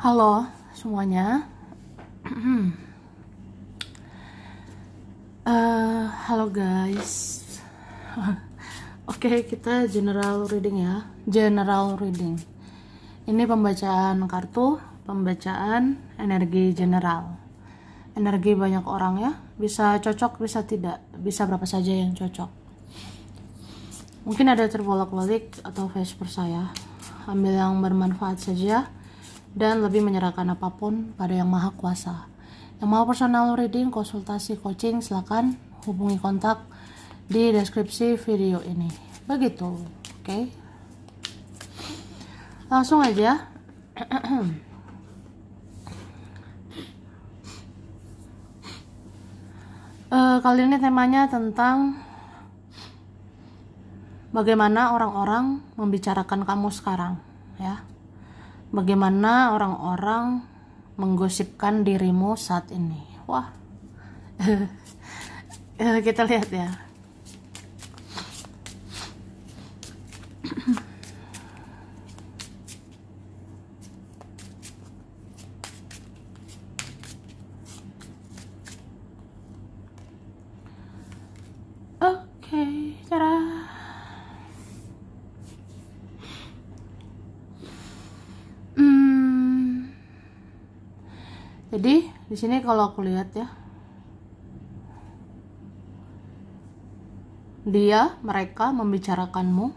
Halo semuanya. Halo guys. Oke, kita general reading ya. General reading. Ini pembacaan kartu, pembacaan energi general. Energi banyak orang ya. Bisa cocok, bisa tidak. Bisa berapa saja yang cocok. Mungkin ada terbolak-balik atau vice versa ya. Ambil yang bermanfaat saja dan lebih menyerahkan apapun pada Yang Maha Kuasa. Yang mau personal reading, konsultasi, coaching, silakan hubungi kontak di deskripsi video ini. Begitu, oke? Langsung aja. Kali ini temanya tentang bagaimana orang-orang membicarakan kamu sekarang, ya. Bagaimana orang-orang menggosipkan dirimu saat ini. Wah. Kita lihat ya. Oke, cara. Jadi di sini kalau aku lihat ya, mereka membicarakanmu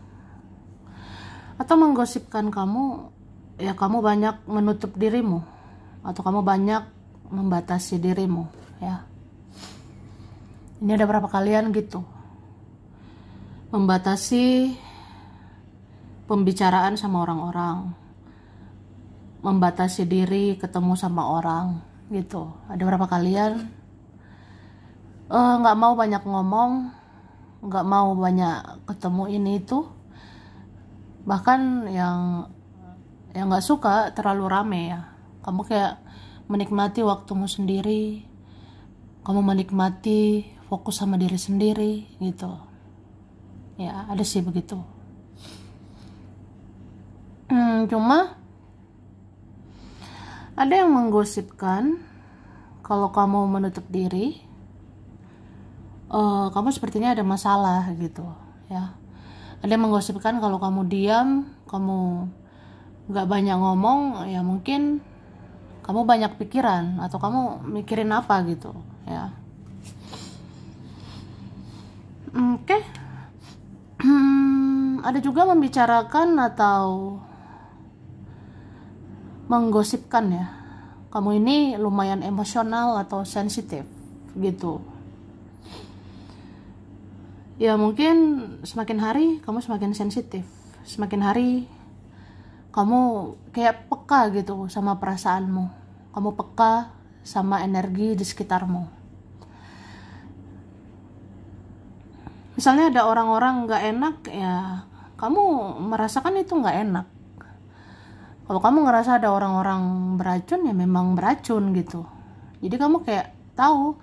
atau menggosipkan kamu, ya kamu banyak menutup dirimu atau kamu banyak membatasi dirimu ya. Ini ada berapa kalian gitu membatasi pembicaraan sama orang-orang, membatasi diri ketemu sama orang gitu. Ada berapa kalian nggak mau banyak ngomong, nggak mau banyak ketemu ini itu, bahkan yang nggak suka terlalu rame ya. Kamu kayak menikmati waktumu sendiri, kamu menikmati fokus sama diri sendiri gitu ya. Ada sih begitu. Cuma ada yang menggosipkan kalau kamu menutup diri, kamu sepertinya ada masalah gitu ya. Ada yang menggosipkan kalau kamu diam, kamu gak banyak ngomong, ya mungkin kamu banyak pikiran atau kamu mikirin apa gitu ya. Oke. Ada juga membicarakan atau menggosipkan ya, kamu ini lumayan emosional atau sensitif gitu ya. Mungkin semakin hari kamu semakin sensitif, semakin hari kamu kayak peka gitu sama perasaanmu, kamu peka sama energi di sekitarmu. Misalnya ada orang-orang gak enak ya, kamu merasakan itu gak enak. Kalau kamu ngerasa ada orang-orang beracun, ya memang beracun gitu. Jadi kamu kayak tahu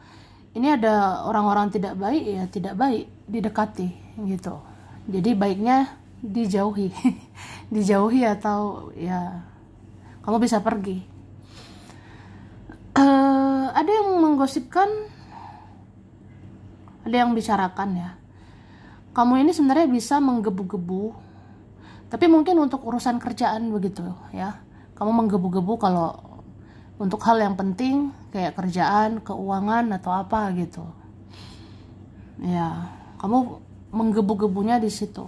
ini ada orang-orang tidak baik, ya tidak baik didekati gitu. Jadi baiknya dijauhi. Dijauhi atau ya kamu bisa pergi. Ada yang menggosipkan, ada yang bicarakan ya, kamu ini sebenarnya bisa menggebu-gebu, tapi mungkin untuk urusan kerjaan begitu ya. Kamu menggebu-gebu kalau untuk hal yang penting kayak kerjaan, keuangan atau apa gitu. Ya, kamu menggebu-gebunya di situ.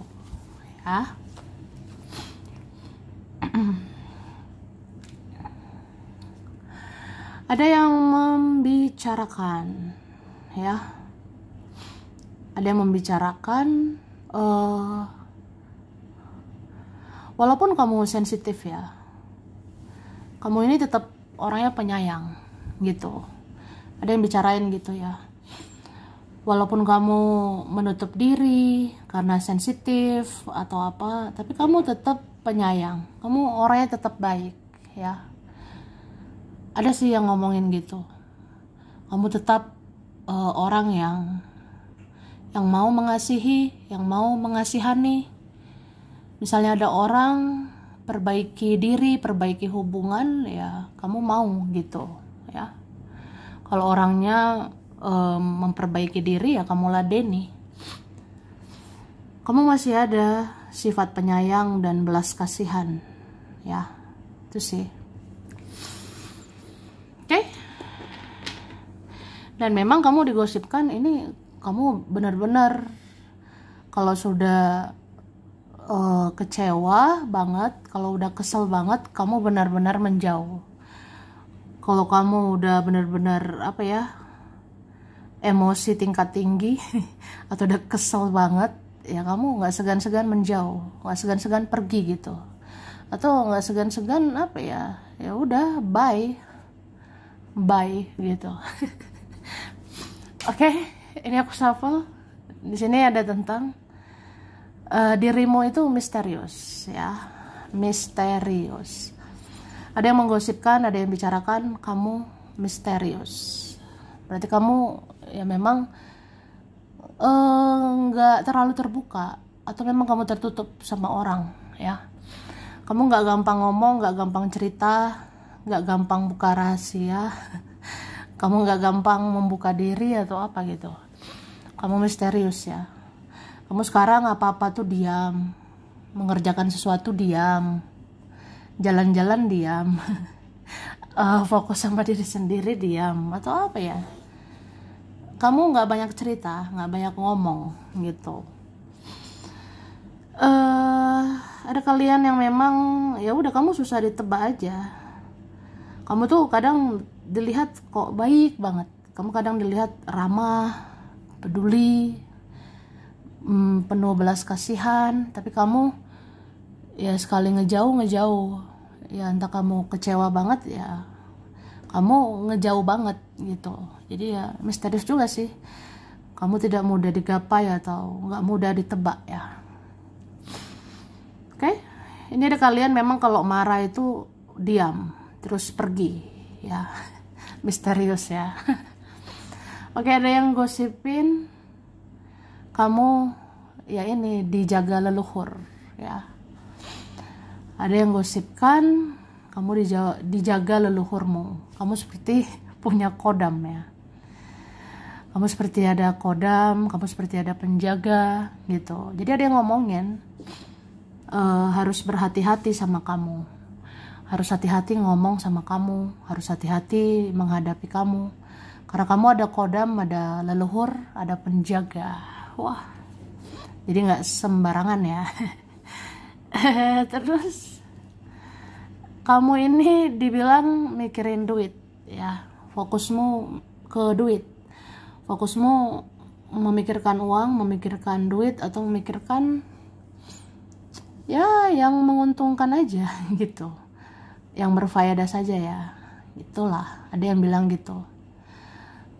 Ya. Ada yang membicarakan ya. Ada yang membicarakan walaupun kamu sensitif ya, kamu ini tetap orangnya penyayang gitu. Ada yang bicarain gitu ya, walaupun kamu menutup diri karena sensitif atau apa, tapi kamu tetap penyayang, kamu orangnya tetap baik ya. Ada sih yang ngomongin gitu, kamu tetap orang yang mau mengasihi, yang mau mengasihani. Misalnya ada orang perbaiki diri, perbaiki hubungan, ya kamu mau gitu ya. Kalau orangnya memperbaiki diri, ya kamu ladeni. Kamu masih ada sifat penyayang dan belas kasihan ya, itu sih. Oke. Dan memang kamu digosipkan ini, kamu benar-benar kalau sudah kecewa banget, kalau udah kesel banget, kamu benar-benar menjauh. Kalau kamu udah benar-benar emosi tingkat tinggi atau udah kesel banget, ya kamu nggak segan-segan menjauh, nggak segan-segan pergi gitu, atau nggak segan-segan ya udah bye gitu. Oke, ini aku shuffle. Di sini ada tentang dirimu itu misterius ya, misterius. Ada yang menggosipkan, ada yang bicarakan kamu misterius. Berarti kamu ya memang nggak terlalu terbuka, atau memang kamu tertutup sama orang ya. Kamu nggak gampang ngomong, nggak gampang cerita, nggak gampang buka rahasia. Kamu nggak gampang membuka diri atau apa gitu. Kamu misterius ya. Kamu sekarang apa-apa tuh diam, mengerjakan sesuatu diam, jalan-jalan diam, fokus sama diri sendiri diam, atau apa ya. Kamu nggak banyak cerita, nggak banyak ngomong gitu. Ada kalian yang memang ya udah kamu susah ditebak aja. Kamu tuh kadang dilihat kok baik banget, kamu kadang dilihat ramah, peduli, penuh belas kasihan, tapi kamu ya sekali ngejauh ya, entah kamu kecewa banget ya kamu ngejauh banget gitu. Jadi ya misterius juga sih, kamu tidak mudah digapai atau nggak mudah ditebak ya. Oke, ini ada kalian memang kalau marah itu diam terus pergi ya, misterius ya. Oke, ada yang gosipin kamu ya ini dijaga leluhur ya. Ada yang gosipkan kamu dijaga leluhurmu, kamu seperti punya kodam ya. Kamu seperti ada kodam, kamu seperti ada penjaga gitu. Jadi ada yang ngomongin harus berhati-hati sama kamu, harus hati-hati ngomong sama kamu, harus hati-hati menghadapi kamu, karena kamu ada kodam, ada leluhur, ada penjaga. Wah, jadi nggak sembarangan ya. Terus kamu ini dibilang mikirin duit ya, fokusmu ke duit, fokusmu memikirkan uang, memikirkan duit, atau memikirkan ya yang menguntungkan aja gitu, yang berfaedah saja ya. Itulah, ada yang bilang gitu.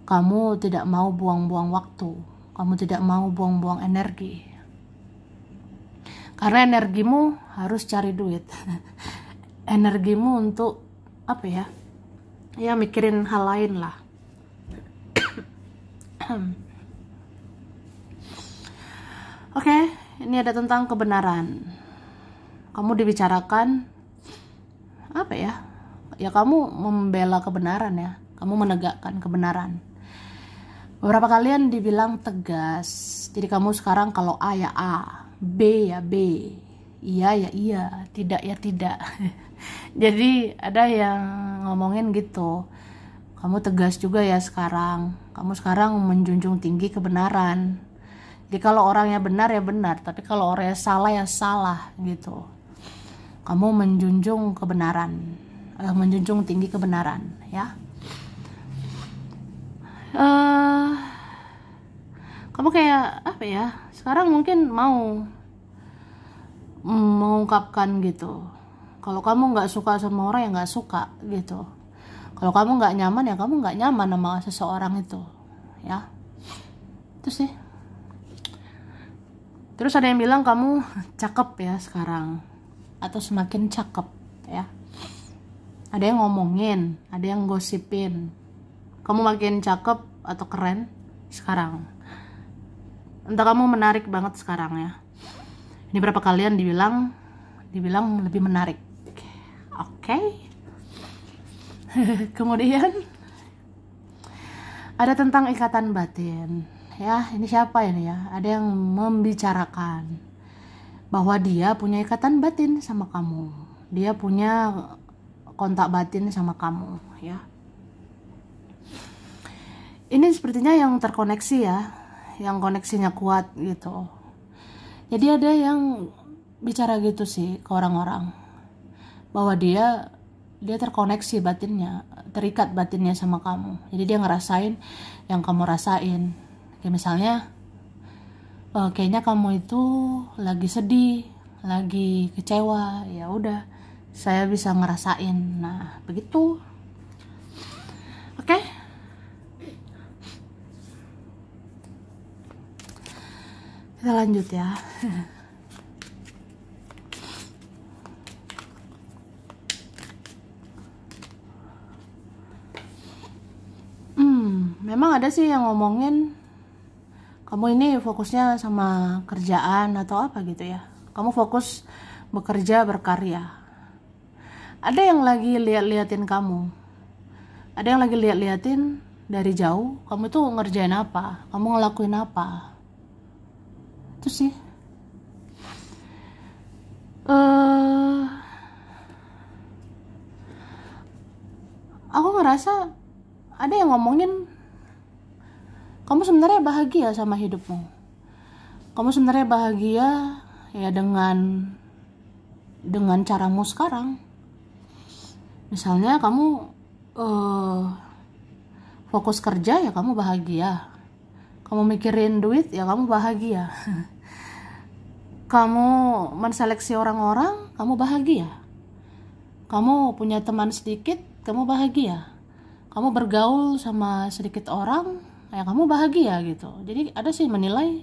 Kamu tidak mau buang-buang waktu, kamu tidak mau buang-buang energi, karena energimu harus cari duit. Energimu untuk ya mikirin hal lain lah. Oke, ini ada tentang kebenaran. Kamu dibicarakan ya kamu membela kebenaran ya, kamu menegakkan kebenaran. Beberapa kalian dibilang tegas, jadi kamu sekarang kalau A ya A, B ya B, iya ya iya, tidak ya tidak. Jadi ada yang ngomongin gitu, kamu tegas juga ya sekarang, kamu sekarang menjunjung tinggi kebenaran. Jadi kalau orangnya benar ya benar, tapi kalau orangnya salah ya salah gitu. Kamu menjunjung kebenaran, menjunjung tinggi kebenaran ya. Kamu kayak sekarang mungkin mau mengungkapkan gitu, kalau kamu nggak suka sama orang ya nggak suka gitu, kalau kamu nggak nyaman ya kamu nggak nyaman sama seseorang itu ya. Itu sih. Terus ada yang bilang kamu cakep ya sekarang, atau semakin cakep ya. Ada yang ngomongin, ada yang gosipin kamu makin cakep atau keren sekarang, entah kamu menarik banget sekarang ya. Ini berapa kalian dibilang lebih menarik Oke. Kemudian ada tentang ikatan batin. Ya, ini siapa ini ya? Ada yang membicarakan bahwa dia punya ikatan batin sama kamu. Dia punya kontak batin sama kamu, ya. Ini sepertinya yang terkoneksi ya, yang koneksinya kuat gitu. Jadi ada yang bicara gitu sih ke orang-orang, bahwa dia terkoneksi batinnya, terikat batinnya sama kamu. Jadi dia ngerasain yang kamu rasain. Kayak misalnya, kayaknya kamu itu lagi sedih, lagi kecewa, ya udah, saya bisa ngerasain. Nah, begitu. Oke. Kita lanjut ya. Memang ada sih yang ngomongin kamu ini fokusnya sama kerjaan atau apa gitu ya. Kamu fokus bekerja, berkarya. Ada yang lagi liatin kamu. Ada yang lagi liatin dari jauh, kamu tuh ngerjain apa, kamu ngelakuin apa. Itu sih. Aku ngerasa ada yang ngomongin kamu sebenarnya bahagia sama hidupmu. Kamu sebenarnya bahagia ya dengan caramu sekarang. Misalnya kamu fokus kerja ya kamu bahagia. Kamu mikirin duit ya kamu bahagia. Kamu menseleksi orang-orang, kamu bahagia. Kamu punya teman sedikit, kamu bahagia. Kamu bergaul sama sedikit orang, ya kamu bahagia gitu. Jadi ada sih menilai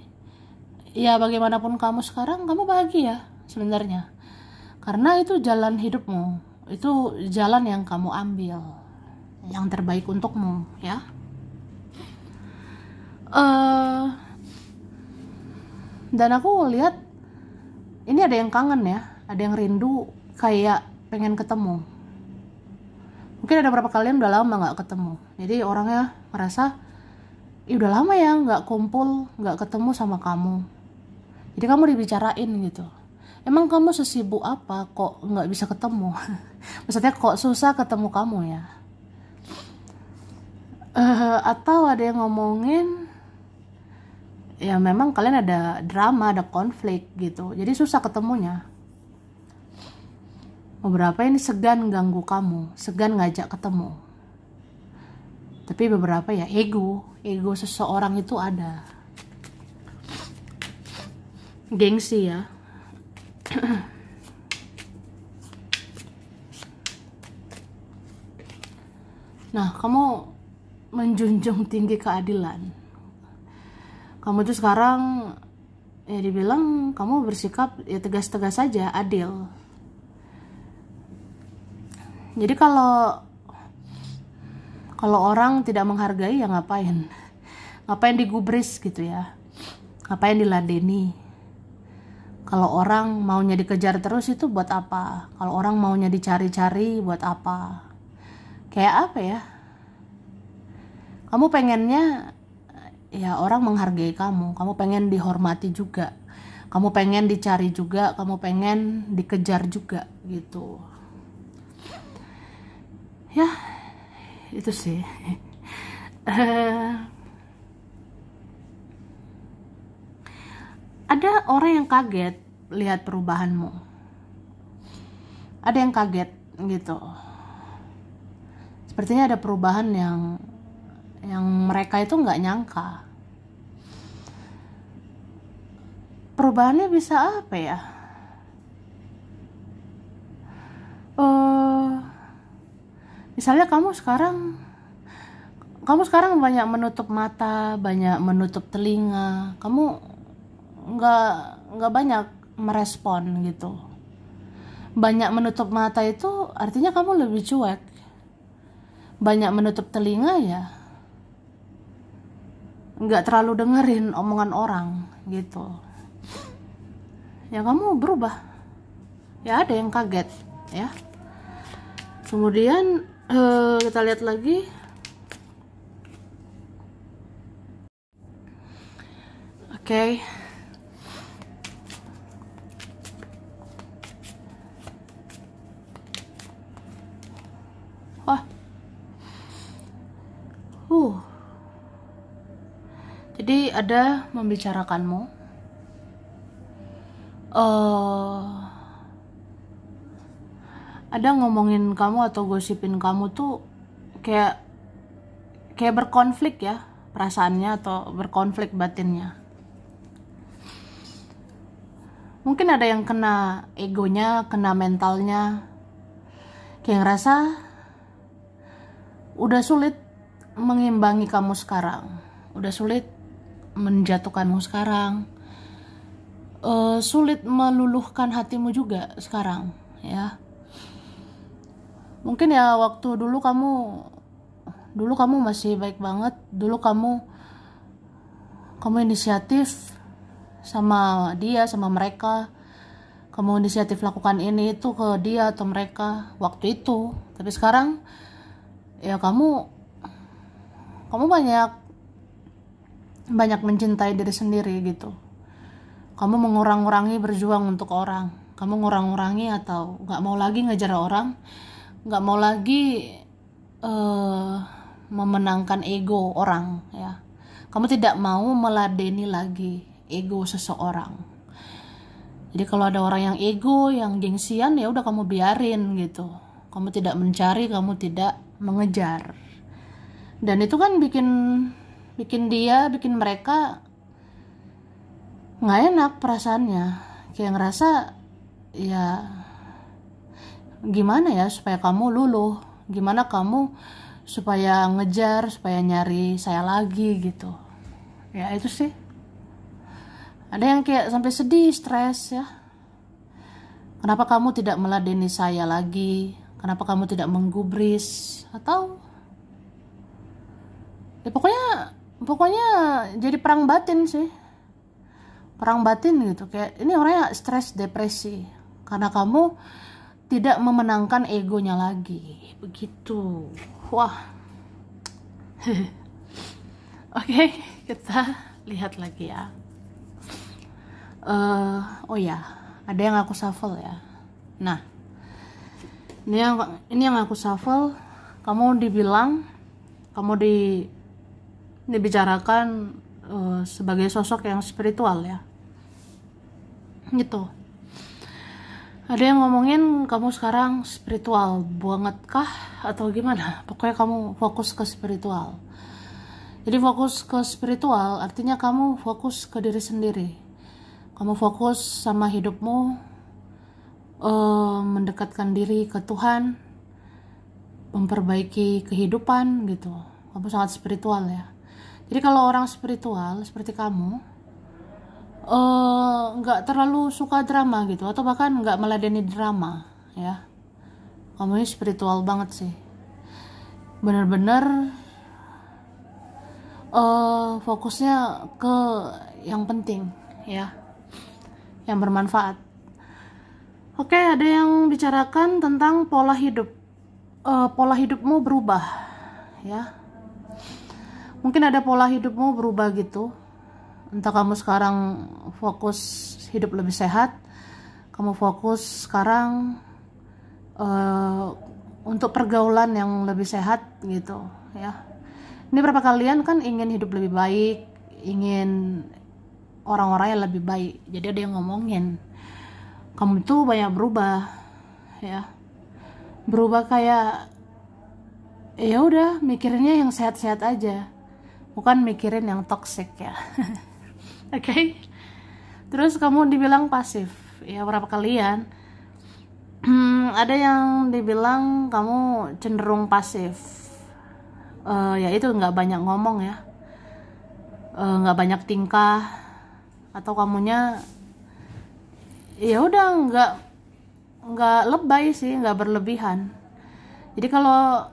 ya bagaimanapun kamu sekarang, kamu bahagia sebenarnya. Karena itu jalan hidupmu, itu jalan yang kamu ambil, yang terbaik untukmu ya. Dan aku lihat ini ada yang kangen ya, ada yang rindu, kayak pengen ketemu. Mungkin ada beberapa kalian udah lama gak ketemu, jadi orangnya merasa udah lama ya gak kumpul, gak ketemu sama kamu. Jadi kamu dibicarain gitu, emang kamu sesibuk apa kok gak bisa ketemu. Maksudnya kok susah ketemu kamu ya. Atau ada yang ngomongin ya memang kalian ada drama, ada konflik gitu, jadi susah ketemunya. Beberapa ini segan ganggu kamu, segan ngajak ketemu. Tapi beberapa ya ego seseorang itu ada. Gengsi ya. Nah, kamu menjunjung tinggi keadilan. Kamu tuh sekarang ya dibilang kamu bersikap ya tegas-tegas saja, adil. Jadi kalau orang tidak menghargai ya ngapain digubris gitu ya, ngapain diladeni. Kalau orang maunya dikejar terus itu buat apa? Kalau orang maunya dicari-cari buat apa? Kayak apa ya? Kamu pengennya ya orang menghargai kamu pengen dihormati juga, kamu pengen dicari juga, kamu pengen dikejar juga gitu. Ya, itu sih. Ada orang yang kaget lihat perubahanmu. Ada yang kaget gitu. Sepertinya ada perubahan yang mereka itu nggak nyangka. Perubahannya bisa apa ya? Misalnya kamu sekarang banyak menutup mata, banyak menutup telinga, kamu nggak banyak merespon gitu. Banyak menutup mata itu artinya kamu lebih cuek. Banyak menutup telinga ya nggak terlalu dengerin omongan orang gitu. Ya kamu berubah. Ya ada yang kaget ya. Kemudian kita lihat lagi. Oke. Wah. Jadi ada membicarakanmu. Ada ngomongin kamu atau gosipin kamu tuh kayak berkonflik ya perasaannya atau berkonflik batinnya. Mungkin ada yang kena egonya, kena mentalnya, kayak ngerasa udah sulit mengimbangi kamu sekarang, udah sulit menjatuhkanmu sekarang, sulit meluluhkan hatimu juga sekarang ya. Mungkin ya waktu dulu kamu masih baik banget, dulu kamu inisiatif sama dia, sama mereka, kamu inisiatif lakukan ini itu ke dia atau mereka waktu itu. Tapi sekarang ya kamu banyak mencintai diri sendiri gitu. Kamu mengurang-urangi berjuang untuk orang, kamu ngurang-urangi atau nggak mau lagi ngejar orang, nggak mau lagi memenangkan ego orang ya. Kamu tidak mau meladeni lagi ego seseorang. Jadi kalau ada orang yang ego, yang gengsian, ya udah kamu biarin gitu. Kamu tidak mencari, kamu tidak mengejar. Dan itu kan bikin mereka nggak enak perasaannya, kayak ngerasa ya gimana ya supaya kamu luluh, gimana kamu supaya ngejar, supaya nyari saya lagi gitu ya. Itu sih, ada yang kayak sampai sedih, stres ya. Kenapa kamu tidak meladeni saya lagi, kenapa kamu tidak menggubris, atau ya pokoknya jadi perang batin sih, perang batin gitu. Kayak ini orangnya stres, depresi karena kamu tidak memenangkan egonya lagi begitu. Wah. Oke, kita lihat lagi ya. Oh ya, ada yang aku shuffle ya. Nah, ini yang aku shuffle. Kamu dibicarakan sebagai sosok yang spiritual ya, gitu. Ada yang ngomongin kamu sekarang spiritual banget kah atau gimana? Pokoknya kamu fokus ke spiritual. Jadi fokus ke spiritual artinya kamu fokus ke diri sendiri. Kamu fokus sama hidupmu, mendekatkan diri ke Tuhan, memperbaiki kehidupan gitu. Kamu sangat spiritual ya. Jadi kalau orang spiritual seperti kamu, nggak terlalu suka drama gitu, atau bahkan nggak meladeni drama ya. Kamu ini spiritual banget sih, bener-bener fokusnya ke yang penting ya, yang bermanfaat. Oke, ada yang bicarakan tentang pola hidup, pola hidupmu berubah ya. Mungkin ada pola hidupmu berubah gitu. Entah kamu sekarang fokus hidup lebih sehat, kamu fokus sekarang untuk pergaulan yang lebih sehat gitu ya. Ini berapa kalian kan ingin hidup lebih baik, ingin orang-orangnya lebih baik. Jadi ada yang ngomongin kamu tuh banyak berubah ya. Berubah kayak ya udah mikirinnya yang sehat-sehat aja, bukan mikirin yang toxic ya. Oke. Terus kamu dibilang pasif ya, berapa kalian ada yang dibilang kamu cenderung pasif, ya itu nggak banyak ngomong ya, nggak banyak tingkah, atau kamunya ya udah nggak lebay sih, nggak berlebihan. Jadi kalau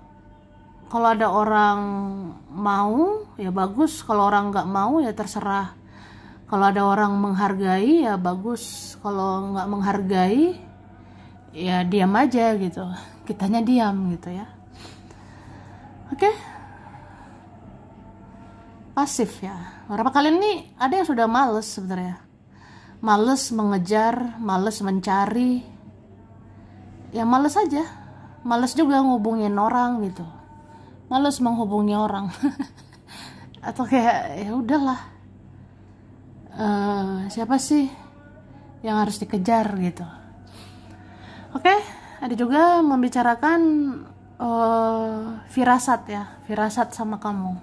ada orang mau ya bagus, kalau orang nggak mau ya terserah. Kalau ada orang menghargai ya bagus, kalau nggak menghargai ya diam aja gitu. kitanya diam gitu ya. Oke. Pasif ya. Beberapa kalian nih ada yang sudah males sebenarnya. Males mengejar, males mencari. Ya males aja. Males juga ngubungin orang gitu. Males menghubungi orang. Atau kayak ya udahlah. Siapa sih yang harus dikejar gitu. Oke, ada juga membicarakan firasat ya, firasat sama kamu.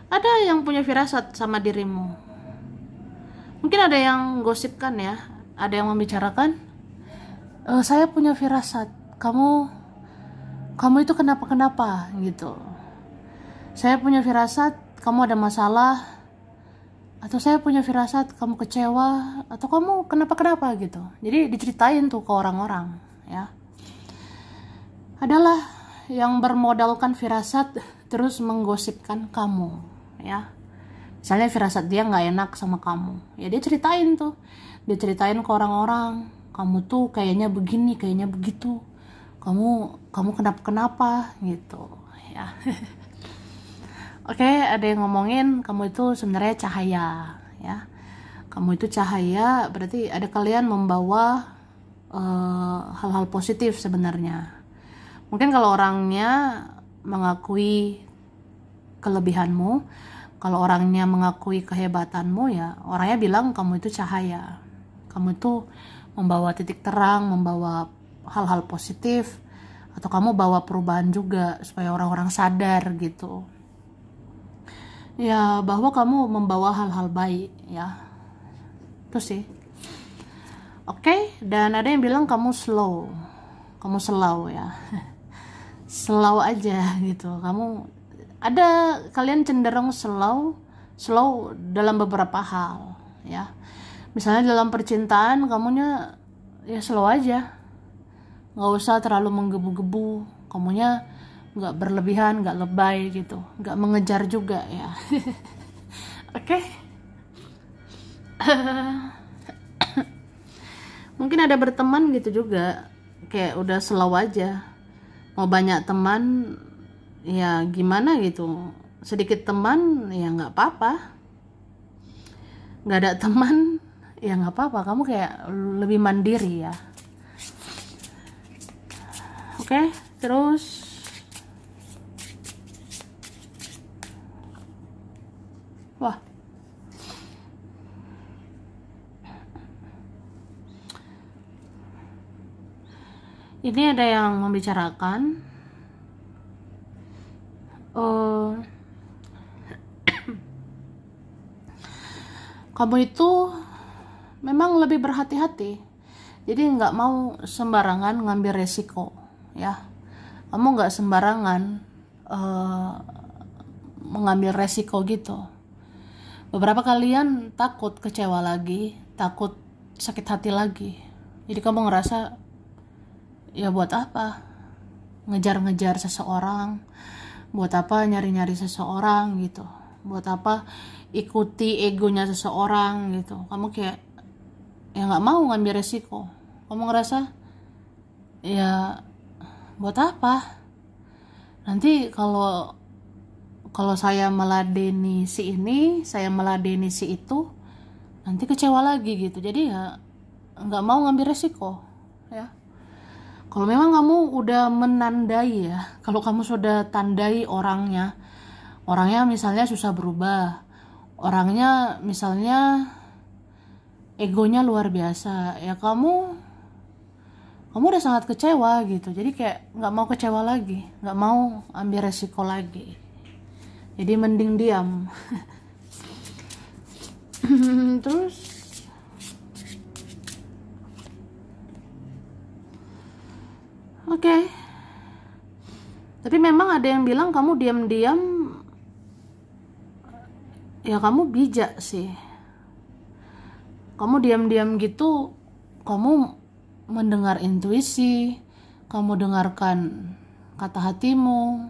Ada yang punya firasat sama dirimu. Mungkin ada yang gosipkan ya, ada yang membicarakan, saya punya firasat, kamu itu kenapa gitu. Saya punya firasat kamu ada masalah, atau saya punya firasat kamu kecewa, atau kamu kenapa gitu. Jadi diceritain tuh ke orang-orang ya. Adalah yang bermodalkan firasat terus menggosipkan kamu ya. Misalnya firasat dia nggak enak sama kamu, ya dia ceritain tuh, dia ceritain ke orang-orang, kamu tuh kayaknya begini, kayaknya begitu, kamu kenapa gitu ya. Oke, ada yang ngomongin kamu itu sebenarnya cahaya ya. Kamu itu cahaya, berarti ada kalian membawa hal-hal positif sebenarnya. Mungkin kalau orangnya mengakui kelebihanmu, kalau orangnya mengakui kehebatanmu, ya orangnya bilang kamu itu cahaya, kamu itu membawa titik terang, membawa hal-hal positif, atau kamu bawa perubahan juga supaya orang-orang sadar gitu ya, bahwa kamu membawa hal-hal baik ya. Itu sih. Oke, dan ada yang bilang kamu slow ya. Slow aja gitu. Kalian cenderung slow dalam beberapa hal ya. Misalnya dalam percintaan kamunya ya slow aja, nggak usah terlalu menggebu-gebu, kamunya nggak berlebihan, nggak lebay gitu, nggak mengejar juga ya. Oke. Mungkin ada berteman gitu juga, kayak udah slow aja, mau banyak teman ya gimana gitu, sedikit teman ya nggak apa-apa, nggak ada teman ya nggak apa-apa, kamu kayak lebih mandiri ya. Oke, terus wah, ini ada yang membicarakan kamu itu memang lebih berhati-hati, jadi nggak mau sembarangan ngambil resiko ya. Kamu nggak sembarangan mengambil resiko gitu. Beberapa kalian takut kecewa lagi, takut sakit hati lagi, jadi kamu ngerasa ya buat apa ngejar-ngejar seseorang, buat apa nyari-nyari seseorang gitu, buat apa ikuti egonya seseorang gitu. Kamu kayak ya nggak mau ngambil resiko, kamu ngerasa ya buat apa, nanti kalau saya meladeni si ini, saya meladeni si itu, nanti kecewa lagi gitu. Jadi ya nggak mau ngambil resiko ya. Kalau memang kamu udah menandai ya, kalau kamu sudah tandai orangnya misalnya susah berubah, orangnya misalnya egonya luar biasa ya, kamu udah sangat kecewa gitu. Jadi kayak nggak mau kecewa lagi, nggak mau ambil resiko lagi, jadi mending diam. Terus oke. Tapi memang ada yang bilang kamu diam-diam ya, kamu bijak sih. Kamu diam-diam gitu, kamu mendengar intuisi, kamu dengarkan kata hatimu,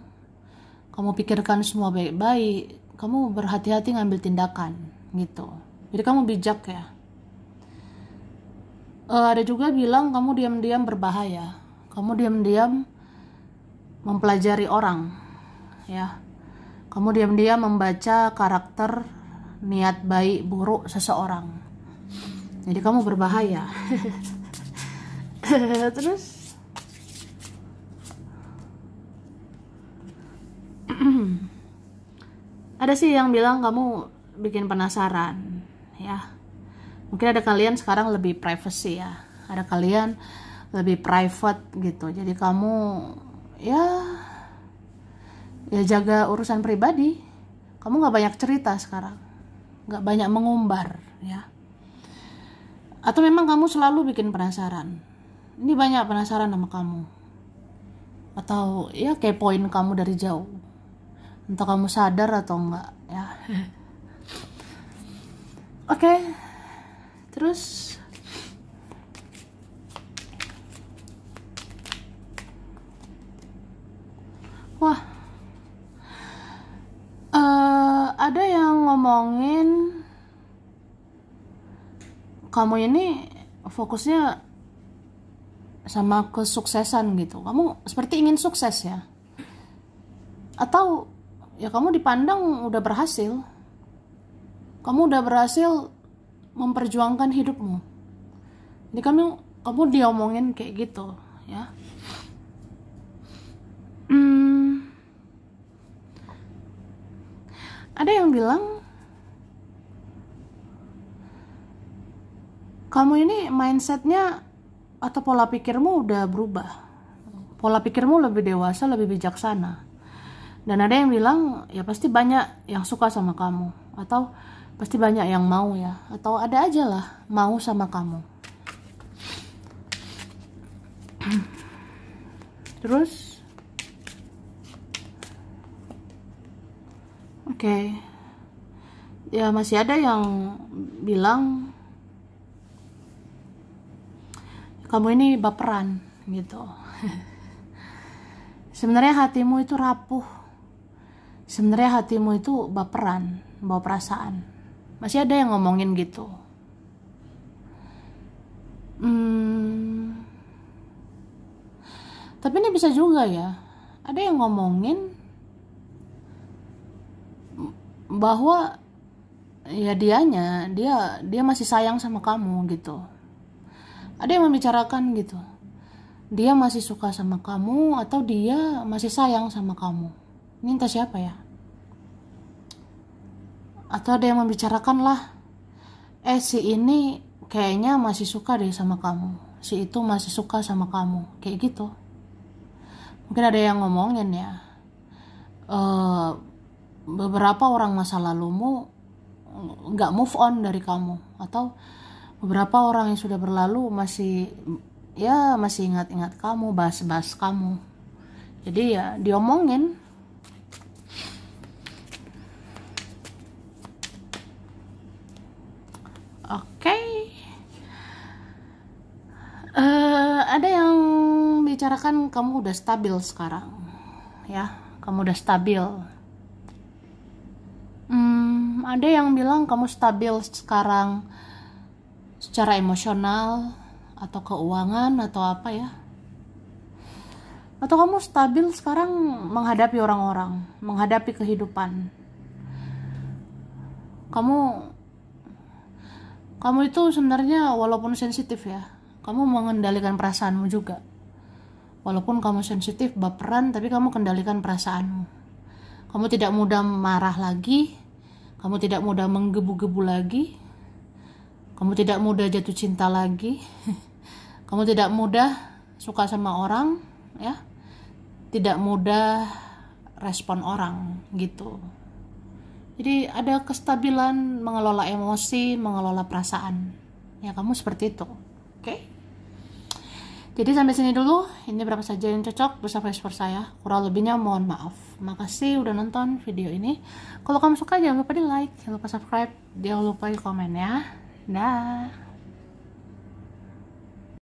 kamu pikirkan semua baik-baik, kamu berhati-hati ngambil tindakan gitu. Jadi kamu bijak ya. Ada juga bilang kamu diam-diam berbahaya, kamu diam-diam mempelajari orang, ya. Kamu diam-diam membaca karakter, niat baik buruk seseorang. Jadi kamu berbahaya. Terus ada sih yang bilang kamu bikin penasaran, ya. Mungkin ada kalian sekarang lebih privacy, ya. Ada kalian lebih private gitu. Jadi kamu ya jaga urusan pribadi. Kamu nggak banyak cerita sekarang, nggak banyak mengumbar, ya. Atau memang kamu selalu bikin penasaran. Ini banyak penasaran sama kamu. Atau ya kepoin kamu dari jauh. Entah kamu sadar atau enggak, ya. Oke. Terus wah, ada yang ngomongin kamu ini fokusnya sama kesuksesan gitu. Kamu seperti ingin sukses, ya. Atau ya kamu dipandang udah berhasil. Kamu udah berhasil memperjuangkan hidupmu. Jadi kamu diomongin kayak gitu, ya. Ada yang bilang kamu ini mindsetnya atau pola pikirmu udah berubah. Pola pikirmu lebih dewasa, lebih bijaksana. Dan ada yang bilang ya pasti banyak yang suka sama kamu, atau pasti banyak yang mau, ya. Atau ada aja lah mau sama kamu. Terus oke. Ya masih ada yang bilang kamu ini baperan gitu. Sebenarnya hatimu itu rapuh. Sebenarnya hatimu itu baperan, bawa perasaan. Masih ada yang ngomongin gitu. Tapi ini bisa juga, ya. Ada yang ngomongin bahwa ya dia masih sayang sama kamu gitu. Ada yang membicarakan gitu, dia masih suka sama kamu atau dia masih sayang sama kamu. Ini entah siapa, ya. Atau ada yang membicarakan lah, si ini kayaknya masih suka deh sama kamu, si itu masih suka sama kamu, kayak gitu. Mungkin ada yang ngomongin, ya, beberapa orang masa lalumu nggak move on dari kamu, atau beberapa orang yang sudah berlalu masih ingat-ingat kamu, bahas-bahas kamu. Jadi ya diomongin. Oke. Ada yang bicarakan kamu udah stabil sekarang, ya. Kamu udah stabil. Ada yang bilang kamu stabil sekarang secara emosional atau keuangan atau apa, ya. Atau kamu stabil sekarang menghadapi orang-orang, menghadapi kehidupan. Kamu itu sebenarnya walaupun sensitif, ya, kamu mengendalikan perasaanmu juga. Walaupun kamu sensitif, baperan, tapi kamu kendalikan perasaanmu. Kamu tidak mudah marah lagi, kamu tidak mudah menggebu-gebu lagi, kamu tidak mudah jatuh cinta lagi, kamu tidak mudah suka sama orang, ya, tidak mudah respon orang gitu. Jadi ada kestabilan mengelola emosi, mengelola perasaan, ya. Kamu seperti itu, oke? Jadi sampai sini dulu. Ini berapa saja yang cocok bersama voice saya. Kurang lebihnya mohon maaf. Makasih udah nonton video ini. Kalau kamu suka jangan lupa di like, jangan lupa subscribe, jangan lupa di komen, ya. Dah.